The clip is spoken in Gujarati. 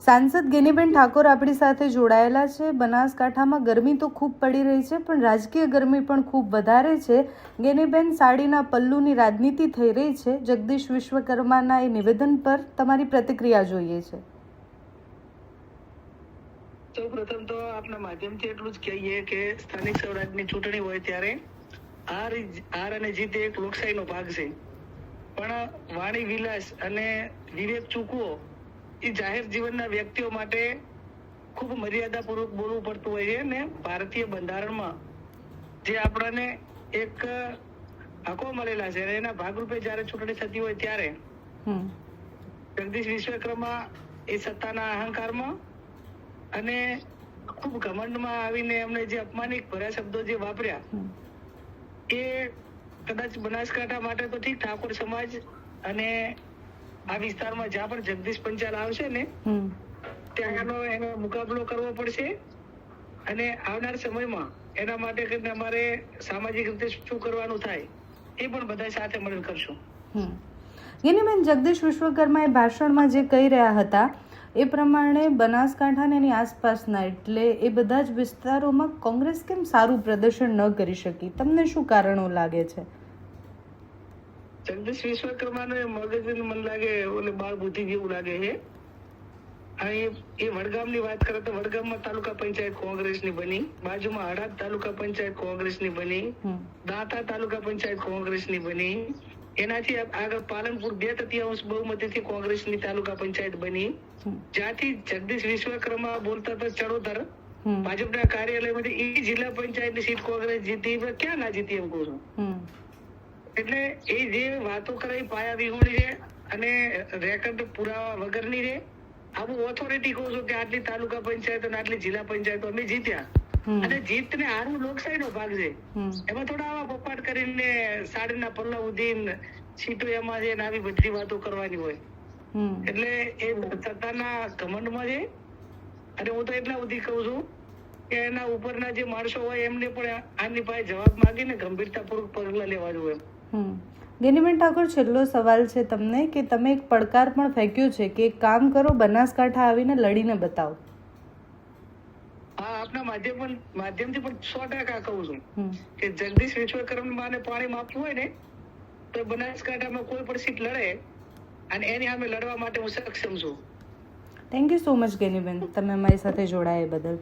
સાંસદ ગેનીબેન ઠાકોર આપણી સાથે જોડાયેલા છે. બનાસકાંઠામાં ગરમી તો ખૂબ પડી રહી છે, પણ રાજકીય ગરમી પણ ખૂબ વધારે છે. ગેનીબેન, સાડીના પલ્લુની રાજનીતિ થઈ રહી છે. જગદીશ વિશ્વકર્માના એ નિવેદન પર તમારી પ્રતિક્રિયા જોઈએ છે. સૌ પ્રથમ તો આપના માધ્યમથી એટલું જ કહીએ કે સ્થાનિક સ્વરાજની ચૂંટણી હોય ત્યારે હાર અને જીત એક લોકશાહીનો ભાગ છે, પણ વાણી વિલાસ અને વિવેક ચૂકવો એ જાહેર જીવનના વ્યક્તિઓ માટે ખૂબ મર્યાદાપૂર્વક બોલવું પડતું હોય છે. ને ભારતીય બંધારણમાં જે આપણને એક હકો મળેલા છે એના ભાગરૂપે જયારે ચૂંટણી થતી હોય ત્યારે જગદીશ વિશ્વકર્મા એ સત્તાના અહંકારમાં અને ખૂબ ઘમંડમાં આવીને એમને જે અપમાનિત ભર્યા શબ્દો જે વાપર્યા એ કદાચ બનાસકાંઠા માટે તો ઠીક, ઠાકોર સમાજ અને આ વિસ્તારમાં જ્યાં પણ જગદીશ પંચાલ આવશે ને ત્યાં એનો મુકાબલો કરવો પડશે. અને આવનાર સમયમાં એના માટે કરીને અમારે સામાજિક રીતે શું કરવાનું થાય એ પણ બધા સાથે મળીને કરશું. ગેનીબેન, જગદીશ વિશ્વકર્મા એ ભાષણમાં જે કહી રહ્યા હતા એ પ્રમાણે બનાસકાંઠા અને એની આસપાસના એટલે એ બધા જ વિસ્તારોમાં કોંગ્રેસ કેમ સારું પ્રદર્શન ન કરી શકી? તમને શું કારણો લાગે છે? જગદીશ વિશ્વકર્માને મગજ મન લાગે ઓલે બાળ બુદ્ધિ જેવું લાગે છે. એ વડગામની વાત કરે તો વડગામમાં તાલુકા પંચાયત કોંગ્રેસની બની, બાજુમાં હડાદ તાલુકા પંચાયત કોંગ્રેસની બની, દાંતા તાલુકા પંચાયત કોંગ્રેસની બની, એનાથી આગળ પાલનપુર 2/3 બહુમતીથી કોંગ્રેસની તાલુકા પંચાયત બની, જ્યાંથી જગદીશ વિશ્વકર્મા બોલતા હતા ચડોતર ભાજપના કાર્યાલયમાંથી એ જિલ્લા પંચાયતની સીટ કોંગ્રેસ જીતી, ક્યાં ના જીતી એમ કહું છું. એટલે એ જે વાતો કરે એ પાયા વિહોણી છે અને રેકર્ડ પુરાવા વગરની છે. આવું ઓથોરિટી કહું છું કે આટલી તાલુકા પંચાયતો અને આટલી જિલ્લા પંચાયતો અમે જીત્યા, અને જીત ને હારવું લોકશાહીનો ભાગ છે. એમાં થોડા આવા પપાટ કરીને સાડીના પલ્લા ઉધીને સીટો એમાં છે ને આવી બધી વાતો કરવાની હોય. એટલે એ સત્તાના ઘમંડમાં છે. અને હું તો એટલા સુધી કહું છું કે એના ઉપરના જે માણસો હોય એમને પણ આની પાસે જવાબ માંગીને ગંભીરતાપૂર્વક પગલા લેવા જોઈએ. ગેનીબેન ઠાકોર, છેલ્લો સવાલ છે તમને કે તમે એક પડકાર પણ ફેંક્યો છે કે એક કામ કરો, બનાસકાંઠા આવીને લડીને બતાવો. હા, આપના માધ્યમથી પણ 100% કહું છું કે જગદીશ વિશ્વકર્માને પાણી આપવું હોય ને તો બનાસકાંઠામાં કોઈ પણ સીટ લડે અને એની સામે લડવા માટે હું સક્ષમ છું. Thank you so much Geniben, તમે અમારી સાથે જોડાયા બદલ.